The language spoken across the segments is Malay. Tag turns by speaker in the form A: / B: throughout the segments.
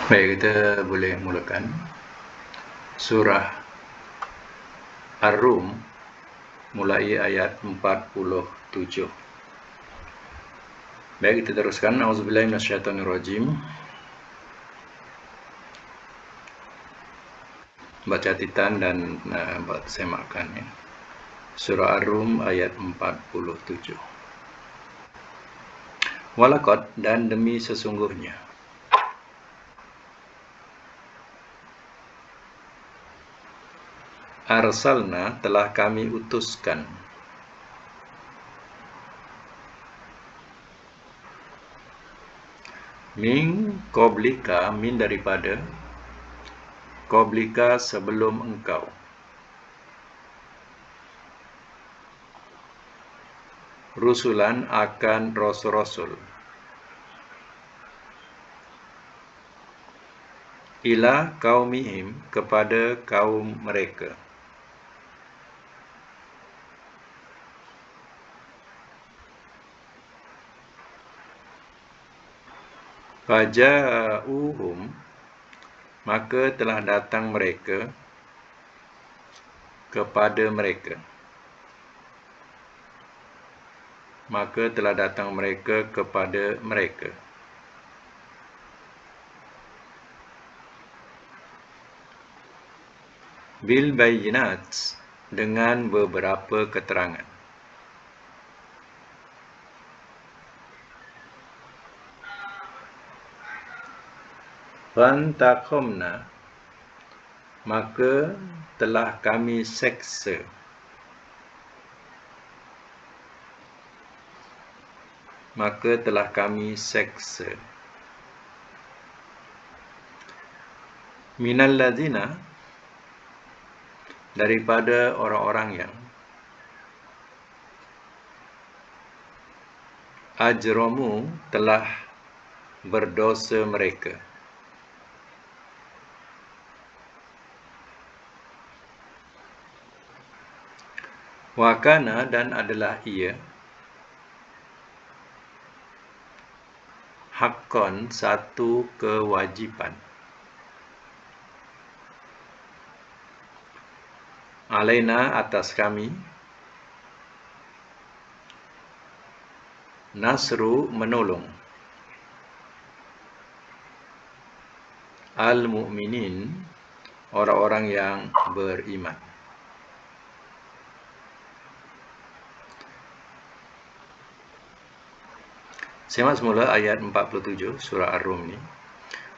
A: Baik, kita boleh mulakan surah Ar-Rum mulai ayat 47. Baik, kita teruskan. Auzubillahi minasyaitonirrajim. Baca titan dan semakkan ya. Surah Ar-Rum ayat 47. Walaqad, dan demi sesungguhnya, arsalna, telah kami utuskan, min qablika, min daripada, qablika sebelum engkau, rusulan akan rasul-rasul, ila kaumihim, kepada kaum mereka, faja'uhum, maka telah datang mereka kepada mereka, maka telah datang mereka kepada mereka, bil bayyinat, dengan beberapa keterangan, fantaqamna, maka telah kami seksa, maka telah kami seksa, minal ladzina, daripada orang-orang yang, ajramu, telah berdosa mereka, wakana, dan adalah ia, haqqan, satu kewajipan, alaina, atas kami, nasru, menolong, al-mu'minin, orang-orang yang beriman. Simak semula ayat 47 surah Ar-Rum ni.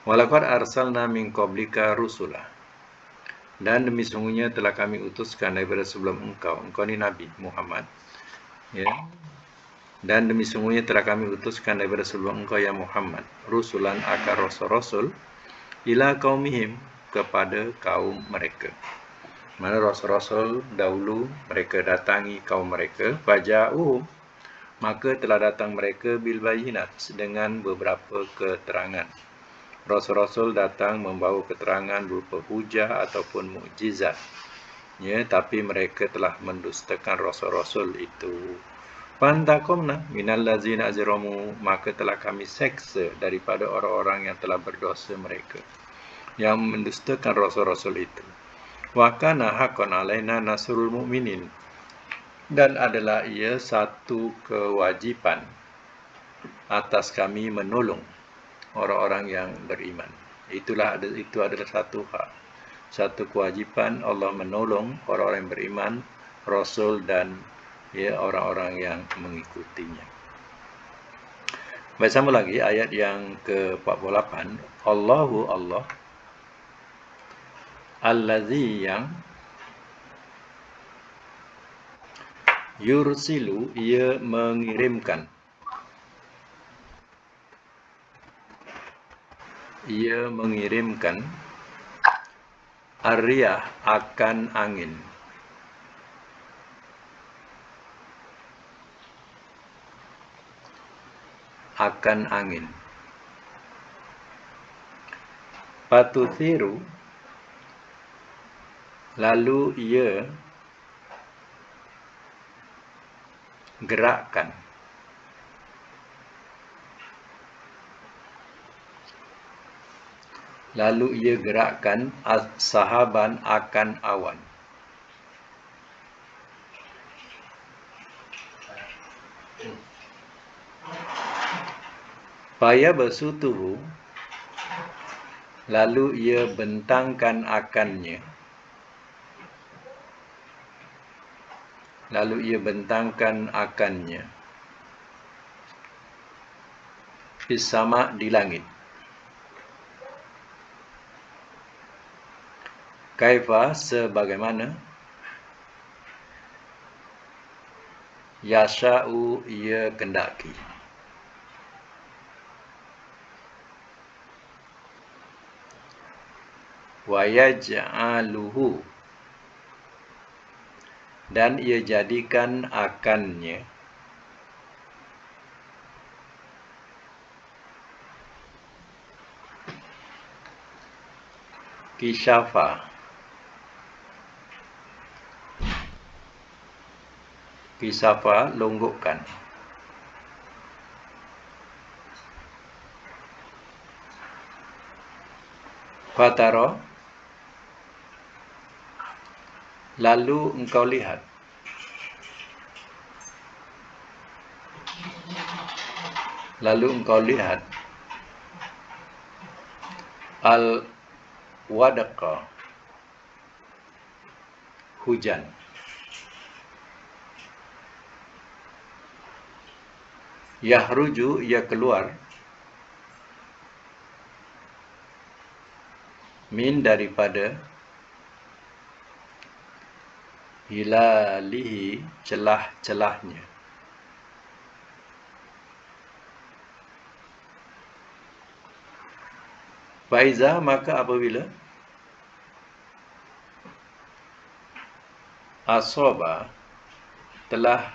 A: Walaqad arsalna min qablika rusula, dan demi sungguhnya telah kami utuskan daripada sebelum engkau ni Nabi Muhammad, ya. Dan demi sungguhnya telah kami utuskan daripada sebelum engkau ya Muhammad, rusulan, akan rasul-rasul, ila kaumihim, kepada kaum mereka. Mana rasul-rasul dahulu mereka datangi kaum mereka, faja'uhum, maka telah datang mereka, bil bayyinat, dengan beberapa keterangan. Rasul-rasul datang membawa keterangan berupa hujah ataupun mukjizat, ya, tapi mereka telah mendustakan rasul-rasul itu. Fantaqamna minal ladzina ajramu, maka telah kami seksa daripada orang-orang yang telah berdosa mereka, yang mendustakan rasul-rasul itu. Wa kana haqqan alaina nasrul mu'minin, dan adalah ia satu kewajipan atas kami menolong orang-orang yang beriman. Itu adalah satu hak, satu kewajipan Allah menolong orang-orang yang beriman, rasul dan ya orang-orang yang mengikutinya. Baik, sama lagi ayat yang ke-48. Allahu, Allah, allazi, yang, yursilu, ia mengirimkan, ar-riyah, akan angin, patuthiru, lalu ia gerakkan, lalu ia gerakkan sahaban akan awan. Paya bersutuhu, lalu ia bentangkan akannya. Fis-sama, di langit. Kaifa, sebagaimana. Yasha'u, ia kendaki. Wa yaj'aluhu, dan ia jadikan akannya. Kisyafa, longgokkan. Fatara, lalu engkau lihat. Al-wadqa, hujan. Yahruju, ia keluar. Min, daripada. Hilalihi, celah-celahnya. Faiza, maka apabila. Asoba, telah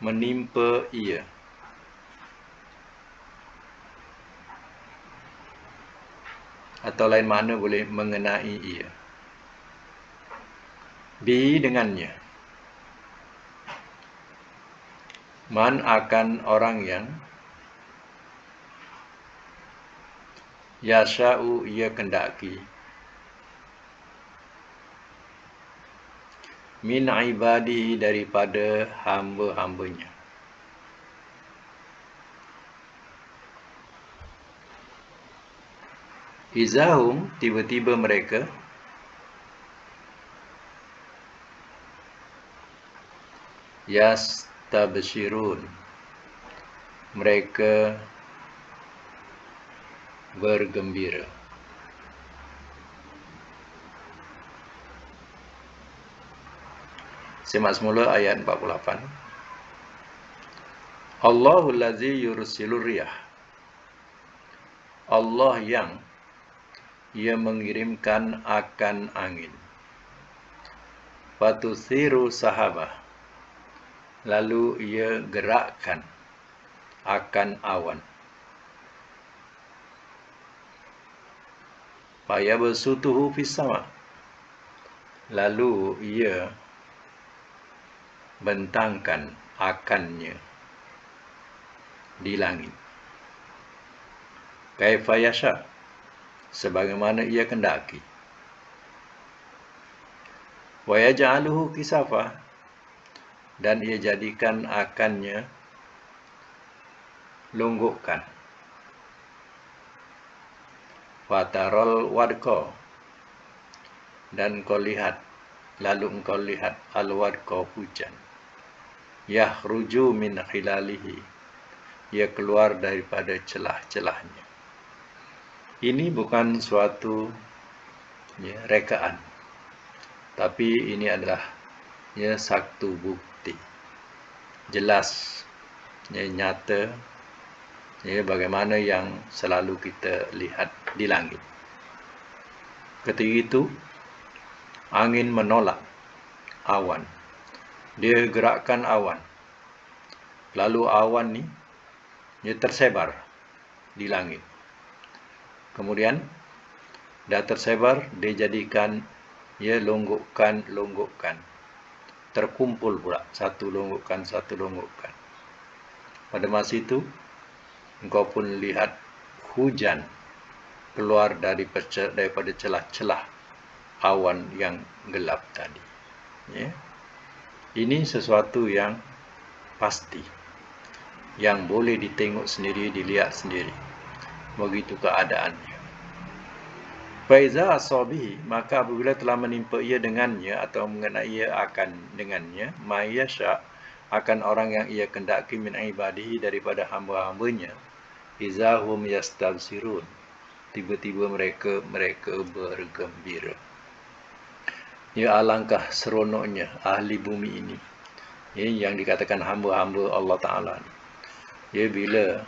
A: menimpa ia. Atau lain makna boleh mengenai ia. Bi, dengannya. Man, akan orang yang. Yasha'u, ia kendaki. Min ibadihi, daripada hamba-hambanya. Izahum, tiba-tiba mereka. Yastabshirun, mereka bergembira. Simak semula ayat 48. Allahul ladzi yursilur riyah, Allah yang ia mengirimkan akan angin. Fatusiru sahabah, lalu ia gerakkan akan awan. Fayabsutuhu fis-sama, lalu ia bentangkan akannya di langit. Kaifa yasha, sebagaimana ia kendaki. Wa yaj'aluhu kisafa, dan ia jadikan akannya longgokkan. Fatarol wadqa, dan lalu engkau lihat al-wadqa, hujan. Yahruju min khilalihi, ia keluar daripada celah-celahnya. Ini bukan suatu rekaan, tapi ini adalah satu bukti jelas, nyata, bagaimana yang selalu kita lihat di langit. Ketika itu angin menolak awan, dia gerakkan awan, lalu awan ni dia tersebar di langit. Kemudian dah tersebar, dia jadikan longgokkan, terkumpul pula, satu longgokkan. Pada masa itu engkau pun lihat hujan keluar daripada celah-celah awan yang gelap tadi. Ya. Ini sesuatu yang pasti, yang boleh ditengok sendiri, dilihat sendiri. Begitu keadaannya. Faiza asabihi, maka apabila telah menimpa ia dengannya atau mengenai ia akan dengannya, mayasya akan orang yang ia kendaki min ibadihi daripada hamba-hambanya, izahum yastabsirun, tiba-tiba mereka bergembira. Ya, alangkah seronoknya ahli bumi ini, ya, yang dikatakan hamba-hamba Allah Ta'ala. Ya, bila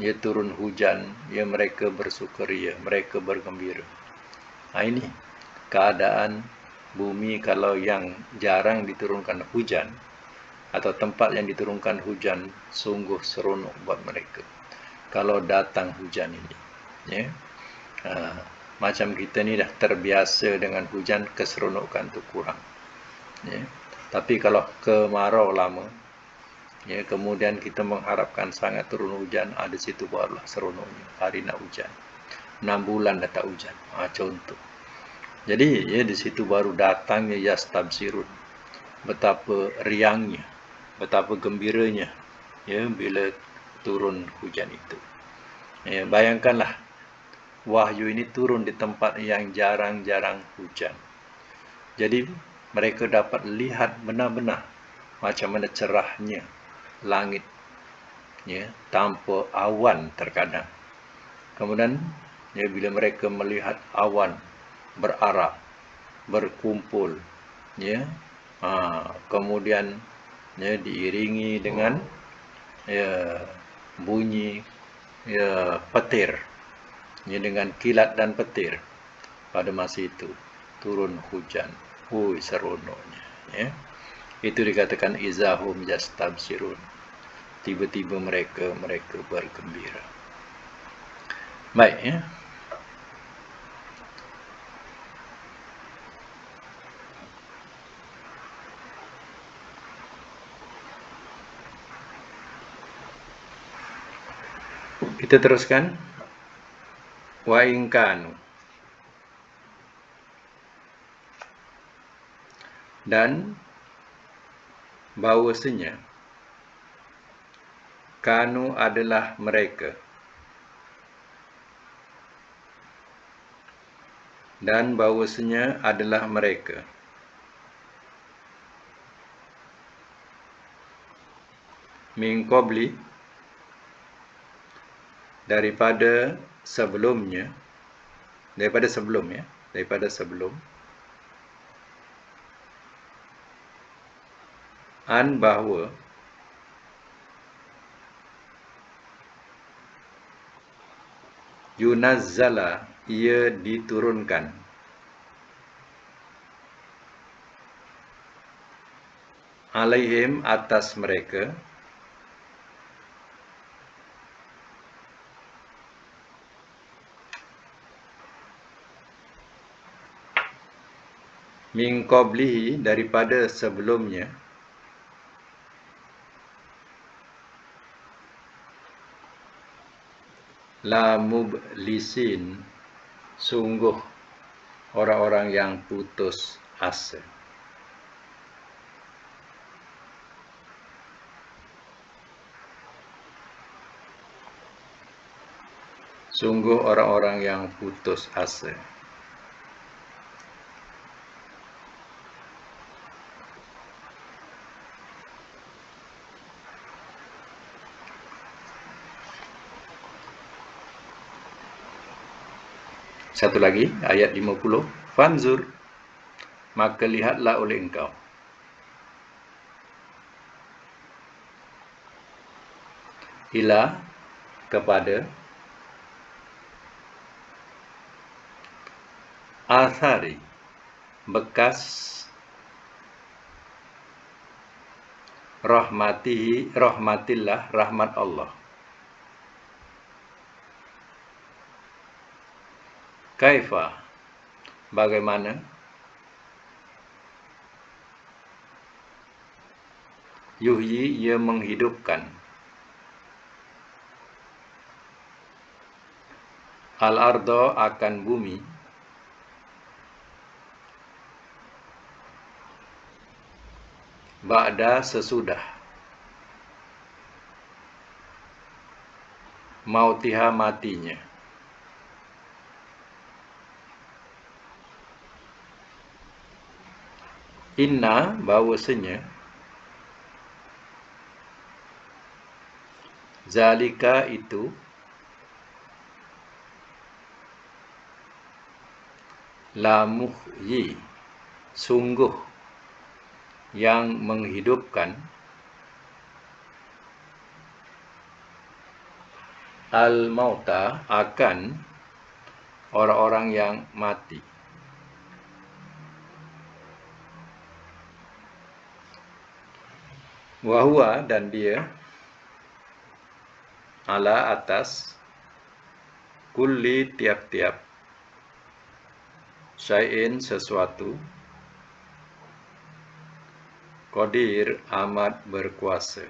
A: ya turun hujan, ya mereka bersukaria, mereka bergembira. Ini keadaan bumi kalau yang jarang diturunkan hujan, atau tempat yang diturunkan hujan, sungguh seronok buat mereka kalau datang hujan ini. Ya. Macam kita ni dah terbiasa dengan hujan, keseronokan tu kurang. Ya. Tapi kalau kemarau lama, ya, kemudian kita mengharapkan sangat turun hujan, di situ barulah seronoknya. Hari nak hujan, 6 bulan dah tak hujan, contoh. Jadi ya, di situ baru datangnya yastabsirun, betapa riangnya, betapa gembiranya, ya, bila turun hujan itu. Ya, bayangkanlah wahyu ini turun di tempat yang jarang-jarang hujan. Jadi mereka dapat lihat benar-benar macam mana cerahnya langit, ya, tanpa awan terkadang. Kemudian ya, bila mereka melihat awan berarak, berkumpul, ya, kemudian ya, diiringi dengan ya, bunyi ya, petir, ya, dengan kilat dan petir, pada masa itu turun hujan. Seronoknya, ya. Itu dikatakan izahum yastabsirun, tiba-tiba mereka bergembira. Baik, ya. Kita teruskan. Wa in kanu, dan bahawasanya kanu adalah mereka, dan bahawasanya adalah mereka, min qabli, daripada sebelum, an, bahawa yunazzala, ia diturunkan, alaihim, atas mereka, min qablihi, daripada sebelumnya, la mublisin, sungguh orang-orang yang putus asa. Sungguh orang-orang yang putus asa. Satu lagi, ayat 50. Fanzur, maka lihatlah oleh engkau, ila, kepada, athari, bekas, rahmatillah, rahmat Allah. Kaifa, bagaimana, yuhyi, ia menghidupkan, Al-ardo akan bumi. Ba'da sesudah. Mautiha matinya. Inna bahawasanya zalika itu la muhyi sungguh yang menghidupkan al-mauta akan orang-orang yang mati. Wahua dan dia ala atas kulli tiap-tiap syai'in sesuatu qadir amat berkuasa.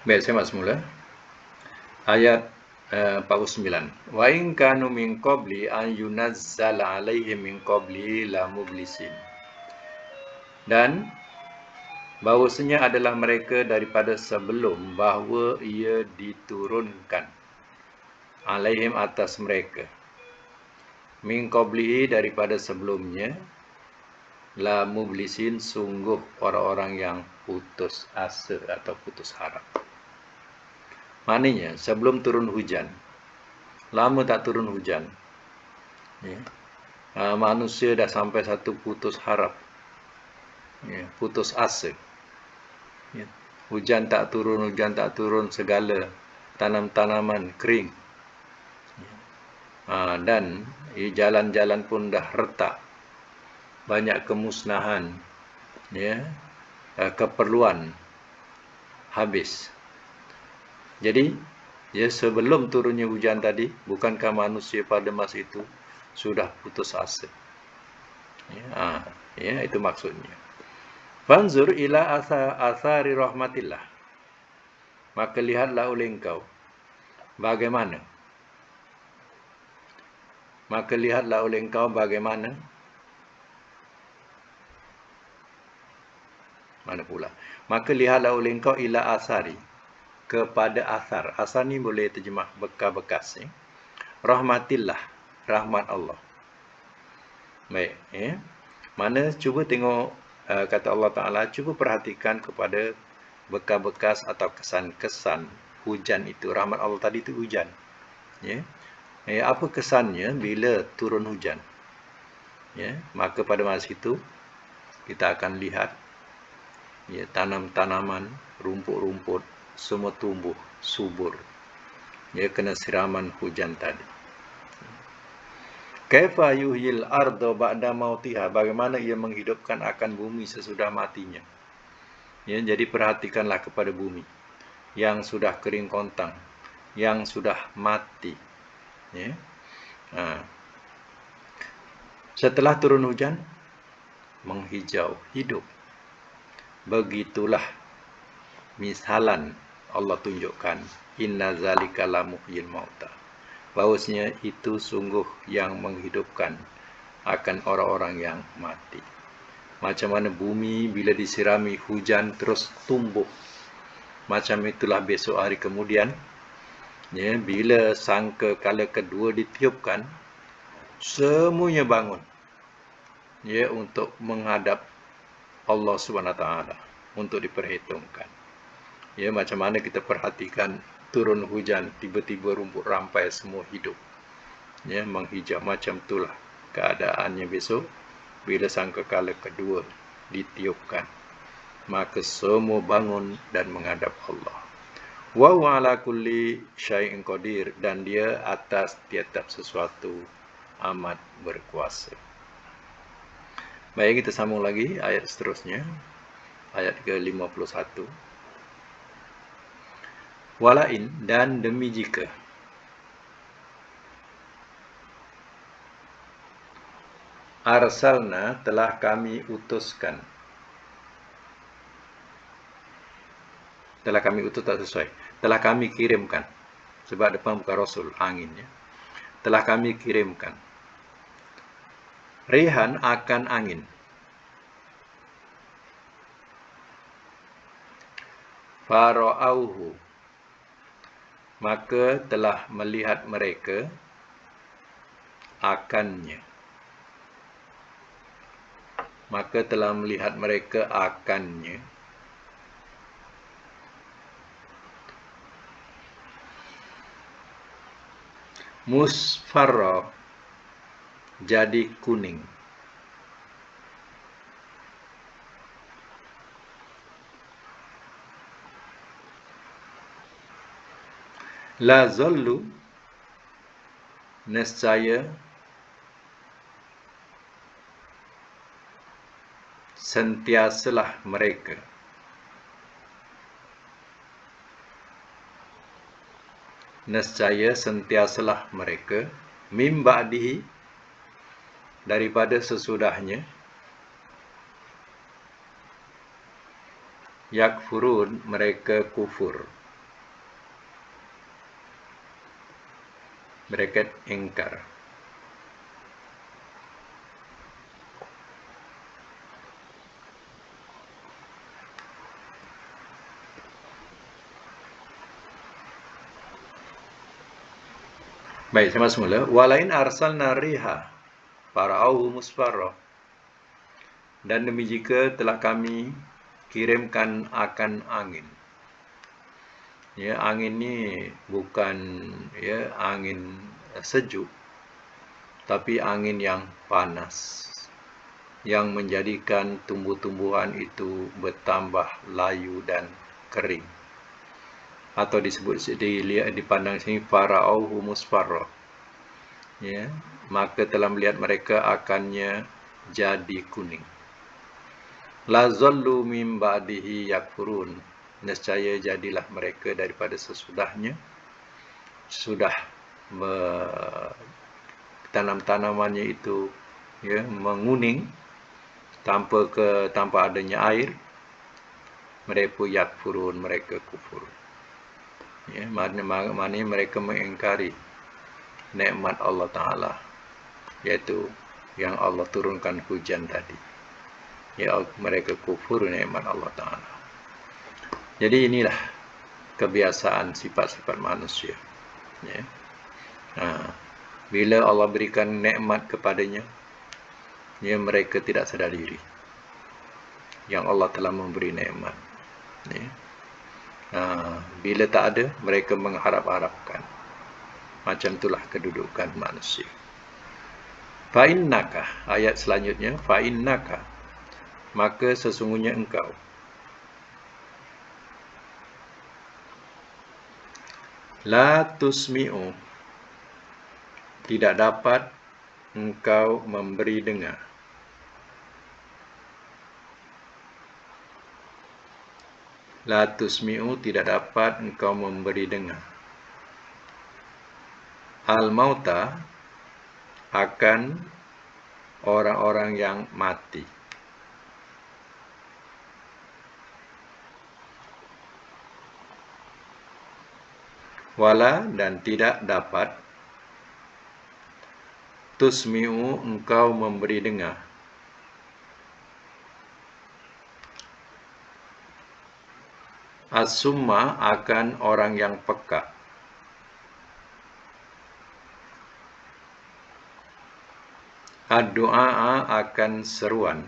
A: Baik, saya masuk mula. Ayat 49. Wa in kanu min qabli an yunazzala alaihim min qabli la mublisin. Dan bahawasanya adalah mereka daripada sebelum bahawa ia diturunkan alaihim atas mereka. Min qablihi daripada sebelumnya la mublisin sungguh orang-orang yang putus asa atau putus harap. Maknanya sebelum turun hujan, lama tak turun hujan, ya, manusia dah sampai satu putus harap, ya, putus asa, ya. Hujan tak turun, segala tanam-tanaman kering, ya. Dan jalan-jalan pun dah retak, banyak kemusnahan, ya, keperluan habis. Jadi, ya, sebelum turunnya hujan tadi, bukankah manusia pada masa itu sudah putus asa? Ya, itu maksudnya. Fanzur ila athari rahmatillah. Maka lihatlah oleh engkau bagaimana. Maka lihatlah oleh engkau bagaimana. Mana pula? Maka lihatlah oleh engkau ila asari. Kepada asar. Asar ni boleh terjemah bekas-bekas. Ya? Rahmatillah. Rahmat Allah. Baik. Ya? Mana cuba tengok kata Allah Ta'ala, cuba perhatikan kepada bekas-bekas atau kesan-kesan hujan itu. Rahmat Allah tadi itu hujan. Ya? Apa kesannya bila turun hujan? Ya? Maka pada masa itu, kita akan lihat, ya, tanam-tanaman, rumput-rumput, semua tumbuh subur, ya, kena siraman hujan tadi. Kaifa yuhyil arda ba'da mautiha, bagaimana ia menghidupkan akan bumi sesudah matinya. Ya, jadi perhatikanlah kepada bumi yang sudah kering kontang, yang sudah mati. Ya. Setelah turun hujan, menghijau, hidup. Begitulah misalan Allah tunjukkan, inna zalika la muhyil mauta, bahawasanya itu sungguh yang menghidupkan akan orang-orang yang mati. Macam mana bumi bila disirami hujan terus tumbuh, macam itulah besok hari kemudian, ya, bila sangka kala kedua ditiupkan, semuanya bangun, ya, untuk menghadap Allah SWT, untuk diperhitungkan. Ya, macam mana kita perhatikan turun hujan, tiba-tiba rumput rampai semua hidup, ya, menghijau. Macam itulah keadaannya besok bila sangkakala kedua ditiupkan, maka semua bangun dan menghadap Allah. Wa huwa ala kulli syai'in qadir, dan dia atas tiap-tiap sesuatu amat berkuasa. Baik, kita sambung lagi ayat seterusnya, ayat ke-51. Walain, dan demi jika Arsalna telah kami utuskan. Telah kami utus tak sesuai. Telah kami kirimkan. Sebab depan bukan Rasul, angin ya. Telah kami kirimkan. Rihan akan angin. Fara'auhu, maka telah melihat mereka akannya. Maka telah melihat mereka akannya. Musfarra, jadi kuning. La zallu, nescaya sentiasalah mereka. Nescaya sentiasalah mereka mim ba'dihi, daripada sesudahnya, yakfurun, mereka kufur. Mereka ingkar. Baik, sama semula. Walain arsalna riha fara'auhu musfarra, dan demi jika telah kami kirimkan akan angin. Ya, angin ni bukan ya angin sejuk, tapi angin yang panas, yang menjadikan tumbuh-tumbuhan itu bertambah layu dan kering. Atau disebut dipandang sini fara'auhu musfarra. Ya, maka telah melihat mereka akannya jadi kuning. La zallu min ba'dihi yakfurun, nescaya jadilah mereka daripada sesudahnya, sudah tanam-tanamannya itu ya menguning tanpa adanya air, mereka yakfurun, mereka kufur. Ya, maknanya mereka mengingkari nikmat Allah Ta'ala, yaitu yang Allah turunkan hujan tadi. Ya, mereka kufur nikmat Allah Ta'ala. Jadi inilah kebiasaan sifat-sifat manusia. Ya. Bila Allah berikan nikmat kepadanya, ya, mereka tidak sedar diri yang Allah telah memberi nikmat. Ya. Bila tak ada, mereka mengharap-harapkan. Macam itulah kedudukan manusia. Fa'innaka, ayat selanjutnya, fa'innaka, maka sesungguhnya engkau. La tusmi'u, tidak dapat engkau memberi dengar. La tusmi'u, tidak dapat engkau memberi dengar. Al-mauta, akan orang-orang yang mati. Wala, dan tidak dapat tusmi'u, engkau memberi dengar. As-summa, akan orang yang peka. Ad-du'a, akan seruan.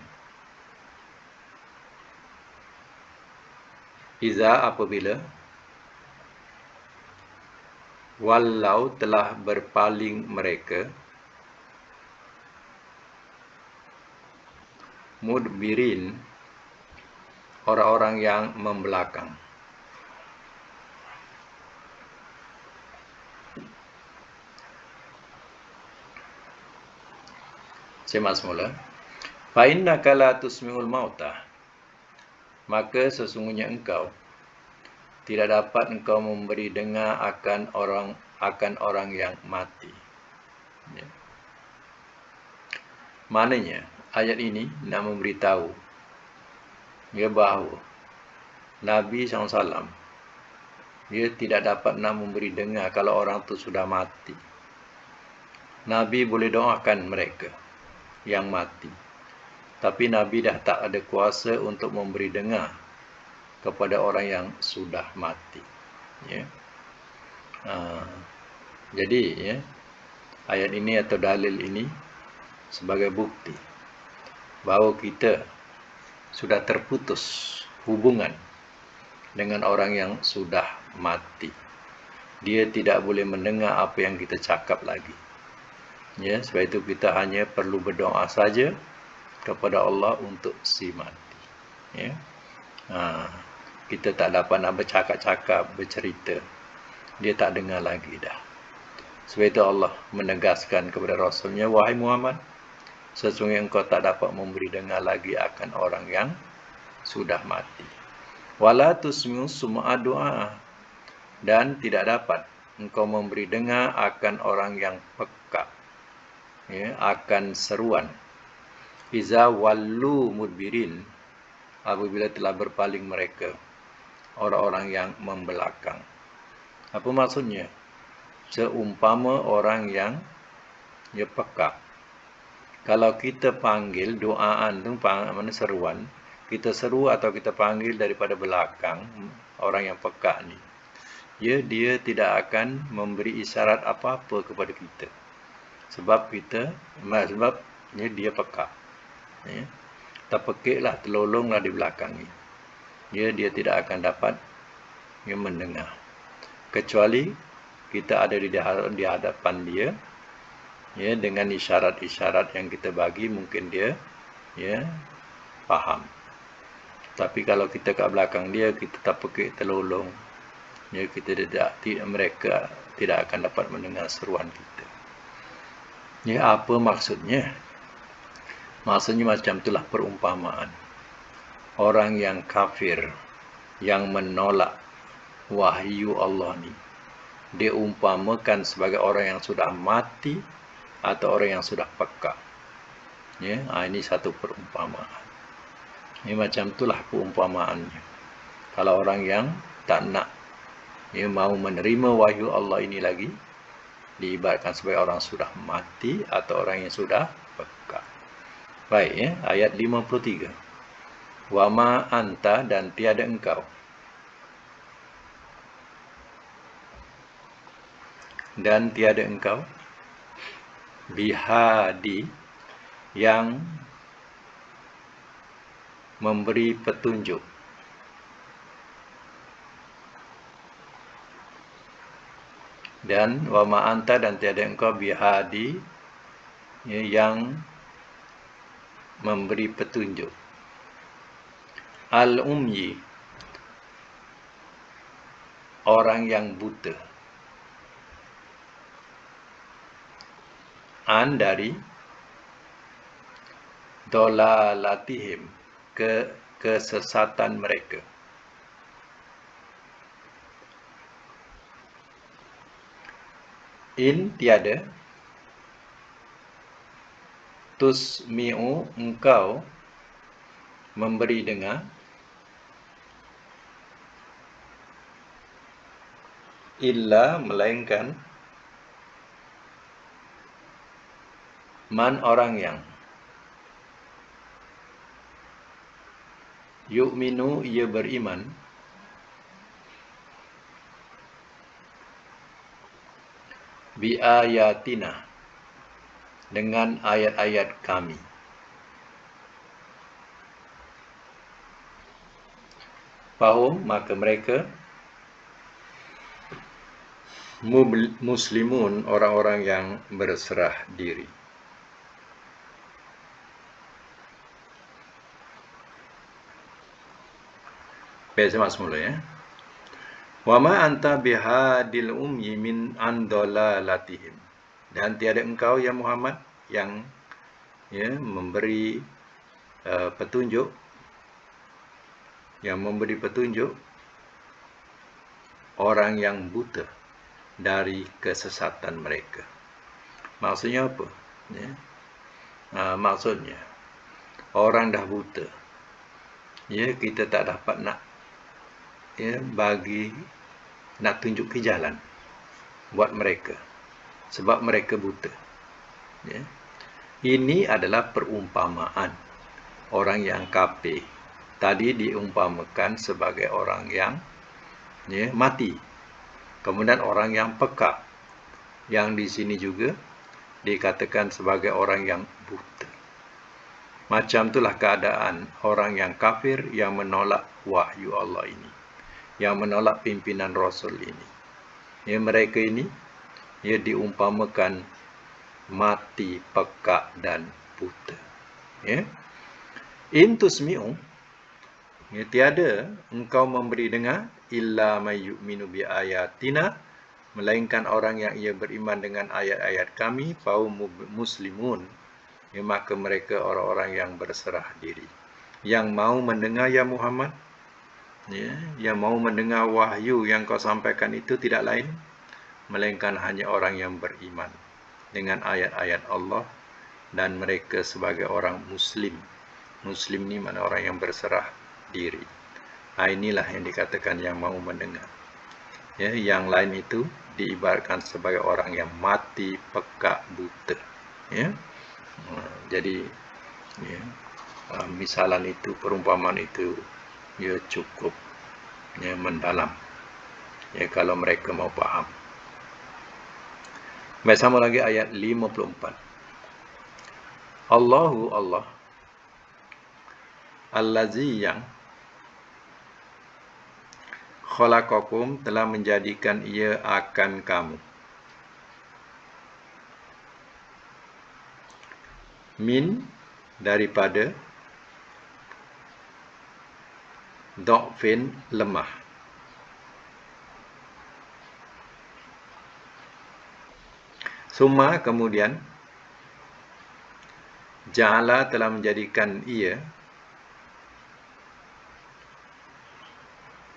A: Iza, apabila. Walau, telah berpaling mereka. Mudbirin, orang-orang yang membelakang. Semak semula. Fa'innaka la tusmi'ul mauta, maka sesungguhnya engkau tidak dapat engkau memberi dengar akan orang yang mati. Ya. Maknanya ayat ini nak memberitahu ya bahawa Nabi SAW dia tidak dapat nak memberi dengar kalau orang tu sudah mati. Nabi boleh doakan mereka yang mati, tapi Nabi dah tak ada kuasa untuk memberi dengar kepada orang yang sudah mati. Ya. Jadi ya, ayat ini atau dalil ini sebagai bukti bahawa kita sudah terputus hubungan dengan orang yang sudah mati. Dia tidak boleh mendengar apa yang kita cakap lagi. Ya, sebab itu kita hanya perlu berdoa saja kepada Allah untuk si mati. Ya. Kita tak dapat nak bercakap-cakap, bercerita. Dia tak dengar lagi dah. Sebab itu Allah menegaskan kepada Rasulnya, wahai Muhammad, sesungguhnya engkau tak dapat memberi dengar lagi akan orang yang sudah mati. Wala tusmi'u sum'a du'a, dan tidak dapat engkau memberi dengar akan orang yang peka, ya, akan seruan. Iza wallu mudbirin, apabila telah berpaling mereka, orang-orang yang membelakang. Apa maksudnya? Seumpama orang yang peka. Kalau kita panggil doaan tu, mana seruan, kita seru atau kita panggil daripada belakang orang yang peka ni, ya, dia tidak akan memberi isyarat apa-apa kepada kita. Sebab dia peka. Ya. Terpekiklah, terlolonglah di belakang ni. Ya, dia tidak akan dapat mendengar. Kecuali kita ada di hadapan dia, ya, dengan isyarat-isyarat yang kita bagi, mungkin dia faham. Tapi kalau kita kat belakang dia, kita terpekik, terlolong, ya, mereka tidak akan dapat mendengar seruan kita. Ya, apa maksudnya? Maksudnya macam itulah perumpamaan. Orang yang kafir, yang menolak wahyu Allah ni, dia umpamakan sebagai orang yang sudah mati atau orang yang sudah peka. Ya, ini satu perumpamaan. Ini macam itulah perumpamaannya. Kalau orang yang tak nak, mau menerima wahyu Allah ini lagi, diibaratkan sebagai orang sudah mati atau orang yang sudah peka. Baik, ya, ayat 53. Wa ma anta, dan tiada engkau. Dan tiada engkau bihadi, yang memberi petunjuk. Dan wa ma anta, dan tiada engkau bihadi, yang memberi petunjuk. Al-umyi, orang yang buta. An, dari dolalatihim, kesesatan mereka. In, tiada. Tusmi'u, engkau memberi dengar. Illa, melainkan. Man, orang yang yu'minu, ia beriman. Bi ayatina, dengan ayat-ayat kami. Fahum, maka mereka muslimun, orang-orang yang berserah diri. Baik, saya masuk mula, ya. Wa ma anta bihadil umyi min andolalatihim, dan tiada engkau, ya Muhammad, yang memberi petunjuk, orang yang buta dari kesesatan mereka. Maksudnya apa? Ya. Maksudnya, orang dah buta. Ya, kita tak dapat nak nak tunjuk ke jalan buat mereka. Sebab mereka buta. Ya. Ini adalah perumpamaan. Orang yang kafir tadi diumpamakan sebagai orang yang mati. Kemudian orang yang peka, yang di sini juga dikatakan sebagai orang yang buta. Macam itulah keadaan orang yang kafir yang menolak wahyu Allah ini, yang menolak pimpinan Rasul ini. Mereka ini diumpamakan mati, peka dan buta. In tusmi'u, tiada engkau memberi dengar illa may yu'minu bi ayatina, melainkan orang yang ia beriman dengan ayat-ayat kami, faum muslimun, maka mereka orang-orang yang berserah diri, yang mau mendengar ya Muhammad, yang mau mendengar wahyu yang kau sampaikan itu tidak lain melainkan hanya orang yang beriman dengan ayat-ayat Allah, dan mereka sebagai orang muslim. Muslim ni mana orang yang berserah diri. Inilah yang dikatakan yang mau mendengar. Yang lain itu diibaratkan sebagai orang yang mati, peka, buta. Jadi misalan itu, perumpamaan itu cukup mendalam kalau mereka mau faham. Baik, sama lagi ayat 54. Allahu Allah, Allazi yang khalaqakum telah menjadikan ia akan kamu. Min daripada dha'fin lemah. Summa kemudian ja'ala telah menjadikan ia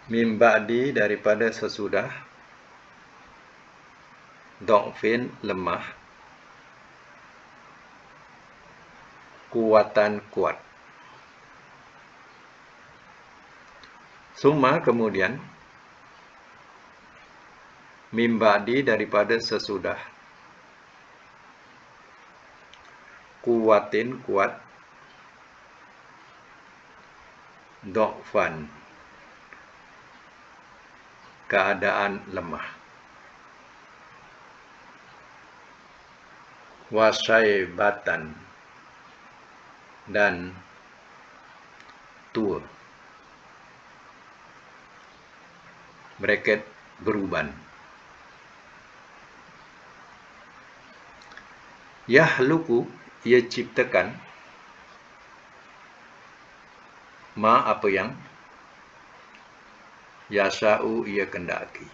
A: min ba'di daripada sesudah dha'fin lemah, kuatan kuat. Summa kemudian min ba'di daripada sesudah kuatin kuat, dha'fan keadaan lemah, wasyaibatan dan tua, bracket beruban. Yahluku ia ciptakan ma apa yang yasha'u ia kendaki,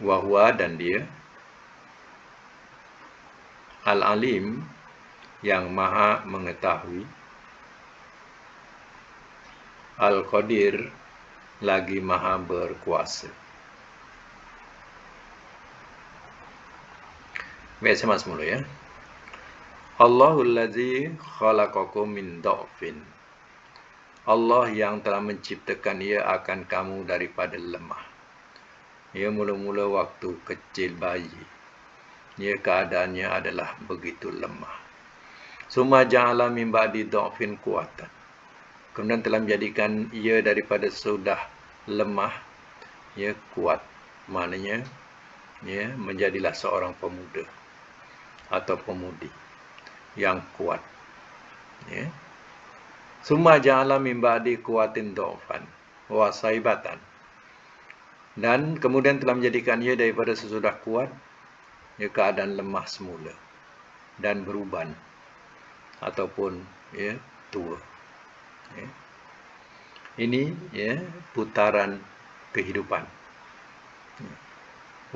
A: wahwa dan dia al-alim yang maha mengetahui, al-qadir lagi maha berkuasa. Baik, saya masuk mula Allahul ladzi khalaqakum min dha'fin. Allah yang telah menciptakan ia akan kamu daripada lemah. Mula-mula waktu kecil bayi, keadaannya adalah begitu lemah. Summa ja'ala min ba'di dha'fin kuatan. Kemudian telah menjadikan ia daripada sudah lemah, kuat. Maknanya, menjadilah seorang pemuda atau pemudi yang kuat. Summa ja'ala min ba'di kuatin dha'fan wa saibatan. Dan kemudian telah menjadikan ia daripada sesudah kuat, keadaan lemah semula dan beruban ataupun tua. Ini putaran kehidupan.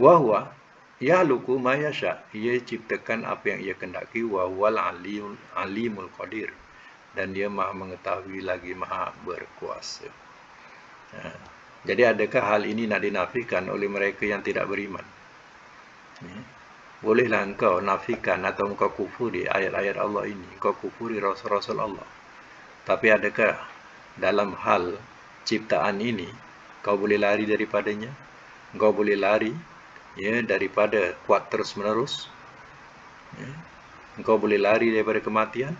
A: Wahwa yahluku ma yasha, ia ciptakan apa yang ia kendaki, wahwal alimul qadir, dan dia maha mengetahui lagi maha berkuasa. Jadi adakah hal ini nak dinafikan oleh mereka yang tidak beriman? bolehlah engkau nafikan atau engkau kufuri ayat-ayat Allah ini, engkau kufuri Rasul-Rasul Allah. Tapi adakah dalam hal ciptaan ini kau boleh lari daripadanya? Engkau boleh lari daripada kuat terus menerus? Engkau boleh lari daripada kematian?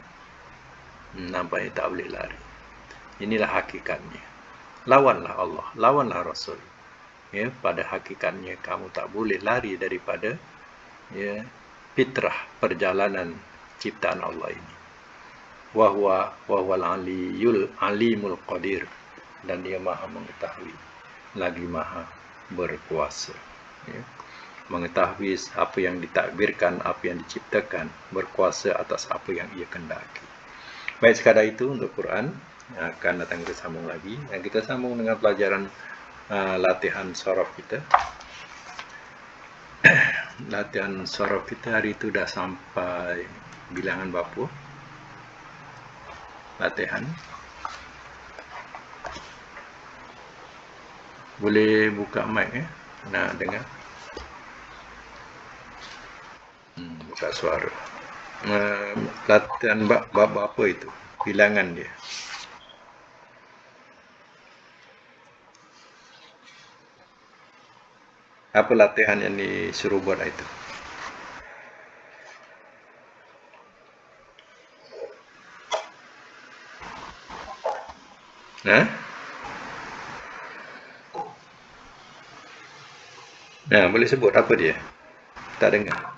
A: Nampaknya tak boleh lari. Inilah hakikatnya. Lawanlah Allah, lawanlah Rasul. Pada hakikatnya kamu tak boleh lari daripada fitrah perjalanan ciptaan Allah ini. Wahwal alimul qadir, dan dia maha mengetahui lagi maha berkuasa. Mengetahui apa yang ditakbirkan, apa yang diciptakan, berkuasa atas apa yang ia kendaki. Baik, sekadar itu untuk Quran. Akan datang kita sambung lagi, dan kita sambung dengan pelajaran latihan sorof kita. Latihan sorof kita hari itu dah sampai bilangan berapa? Latihan. Boleh buka mic nak dengar? Buka suara. Latihan bab apa itu? Bilangan dia. Apa latihan yang disuruh buat itu? Boleh sebut apa dia? Tak dengar.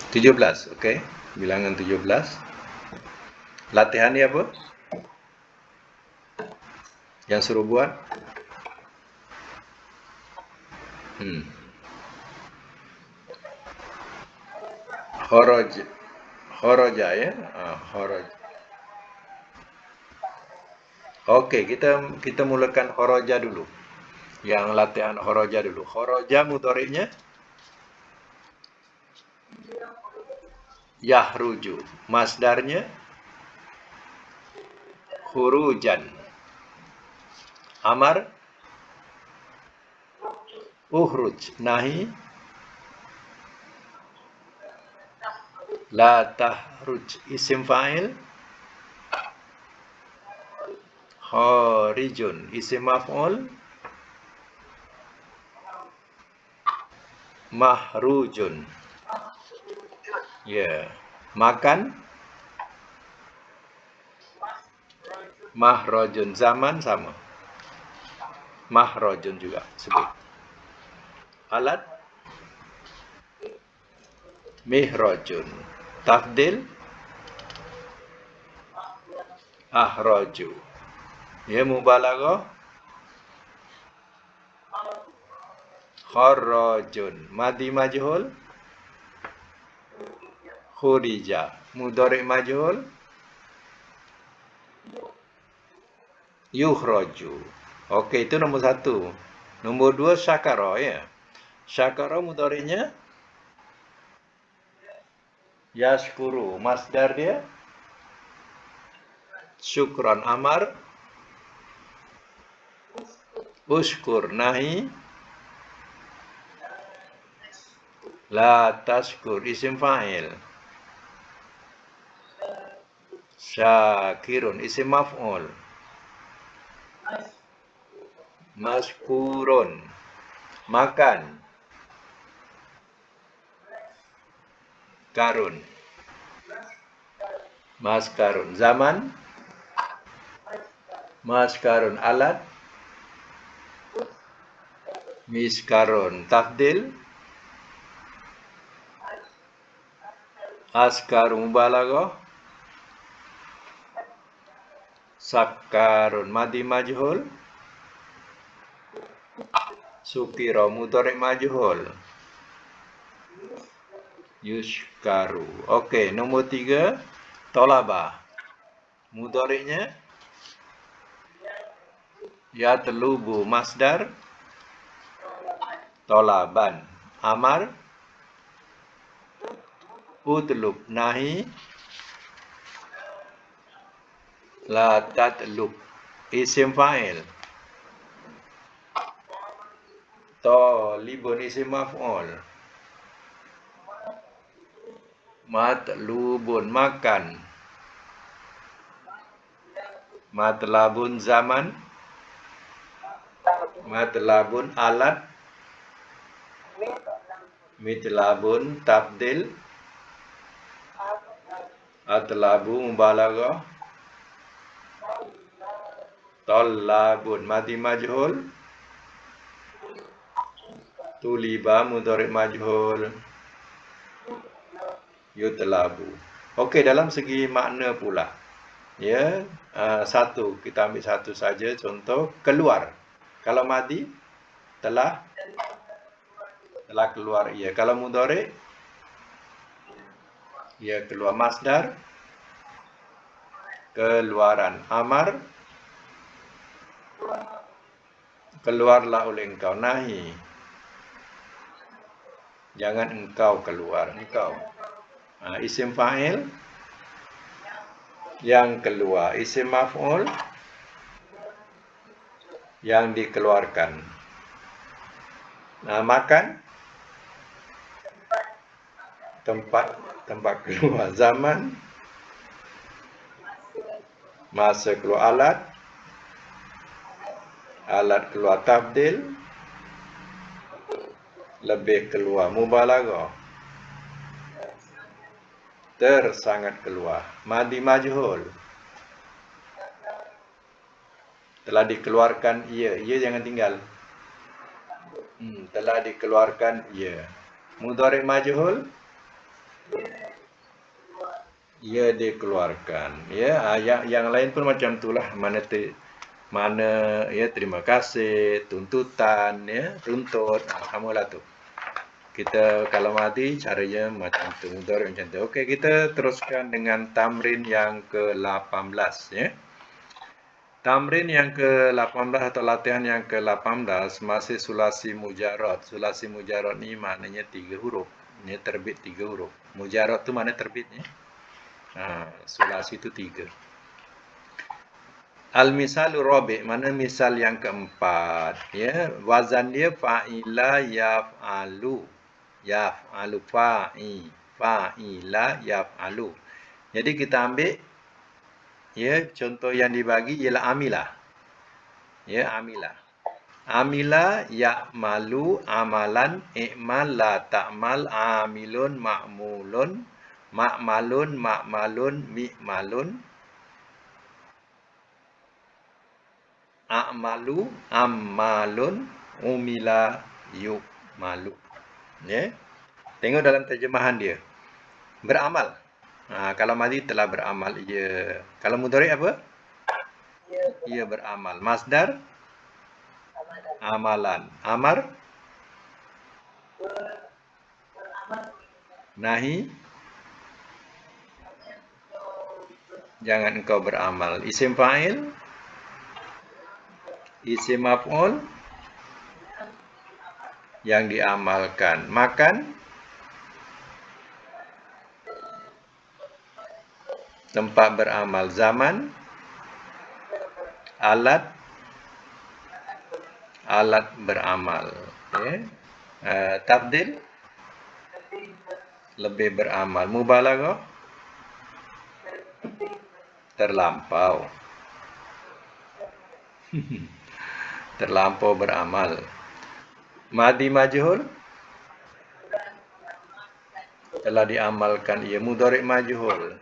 A: 17, okey. Bilangan 17. Latihan dia apa? Yang suruh buat? Kharaja ya. Kharaja. Okey, kita mulakan kharaja dulu. Yang latihan kharaja dulu. Kharaja mudhari'nya yahruju. Masdarnya khurujan. Amar ukhruj. Nahi la tahruj. Isim fa'il kharijun. Isim maf'ul mahrujun. Makan mahrajun. Zaman sama, mahrajun juga sebut. Alat mihrajun. Tafdil ahraju. Mubalaghah kharrajun. Madi majhul khurija. Mudhari' majhul yukhraju. Okey, itu nombor 1. Nombor 2 syakara ya. Syakara mudhari'nya yashkuru. Masdar dia syukran. Amar ushkur. Nahi la tashkur. Isim fa'il syakirun. Isim maf'ul maskurun. Makan karun. Maskarun. Zaman maskarun. Alat miskarun. Tafdil askarun. Mubalaghah sakarun. Madi majhul sukira. Mudhari' majhul yushkaru. Okey, nombor 3 tolaba. Mudhari'nya yatlubu. Masdar tolaban. Amar utlub. Nahi la tatlub. Isim fa'il Talibun isim maf'ul. Matlubun makan. Matlabun zaman. Matlabun alat. Mitlabun tabdil. Atlabu mubalaghah. Tallabun madi majhul. Tuliba mudhari' majhul. Yutlabu. Okey, dalam segi makna pula. Ya, satu kita ambil satu saja contoh keluar. Kalau madi telah keluar ia. Kalau mudhari' ia keluar. Masdar keluaran. Amar keluarlah oleh engkau. Nahi jangan engkau keluar. Engkau. Isim fa'il yang keluar. Isim maf'ul yang dikeluarkan. Makan tempat keluar. Zaman masa keluar. Alat keluar. Tabdil lebih keluar. Mubalaghah tersangat keluar. Madi majhul telah dikeluarkan ia. Ia jangan tinggal. Telah dikeluarkan ia. Mudhari' majhul ia dikeluarkan. Ya, yang lain pun macam itulah. Mana ya terima kasih, tuntutan, ya, tuntut. Kamulah tu. Kita kalau mati caranya macam tu, mudhari' macam tu. Okey, kita teruskan dengan tamrin yang ke-18, ya. Tamrin yang ke-18 atau latihan yang ke-18 masih sulasi mujarrad. Sulasi mujarrad ni maknanya 3 huruf. Ini terbit 3 huruf. Mujarrad tu mana terbitnya? Sulasi itu 3. Al-misalu rabi', mana misal yang keempat, ya. Wazan dia fa'ila yaf'alu. Yaf'alu fa'ila yaf'alu. Jadi kita ambil, ya, contoh yang dibagi ialah amilah. Ya, amilah. Amila ya'malu amalan, i'mal la ta'mal, amilun ma'mulun, ma'malun mi'malun, a'malu ammalun, umila yu'malu. Ya. Tengok dalam terjemahan dia. Beramal. Kalau madi telah beramal ia. Kalau mudhari' apa? Ia beramal. Masdar amalan. Amar nahi jangan engkau beramal. Isim fa'il isim maf'ul yang diamalkan. Makan tempat beramal. Zaman alat beramal. Tabdil lebih beramal. Mubalaghah terlampau. Terlampau beramal. Madi majhul telah diamalkan ia. Mudhari' majhul.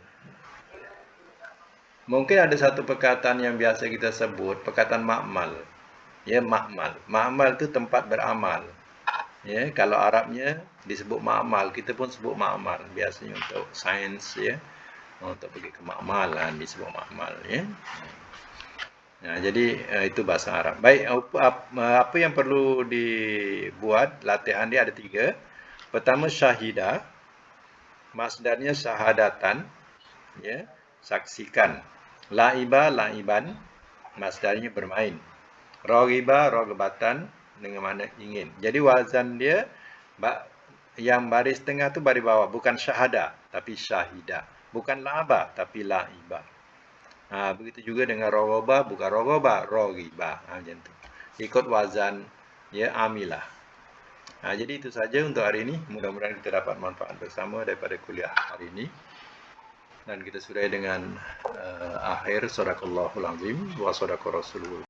A: Mungkin ada satu perkataan yang biasa kita sebut, perkataan ma'mal. Ya, ma'mal. Ma'mal itu tempat beramal. Ya, kalau Arabnya disebut ma'mal, kita pun sebut ma'mal. Biasanya untuk sains, ya. Untuk pergi ke ma'mal disebut ma'mal, ya. Jadi itu bahasa Arab. Baik, apa yang perlu dibuat? Latihan dia ada 3. Pertama syahidah. Masdarnya syahadatan, ya, saksikan. Laiban, masdarnya bermain. Raghiba, raghbatan, dengan mana ingin. Jadi wazan dia yang baris tengah tu baris bawah, bukan syahada tapi syahidah. Bukan la'aba tapi la'iba. Begitu juga dengan raghaba, bukan raghaba, raghiba. Macam tu. Ikut wazan ya amilah. Jadi itu saja untuk hari ini. Mudah-mudahan kita dapat manfaat bersama daripada kuliah hari ini. Dan kita sudahi dengan akhir sadaqallahul azim wa sadaqa rasulullah.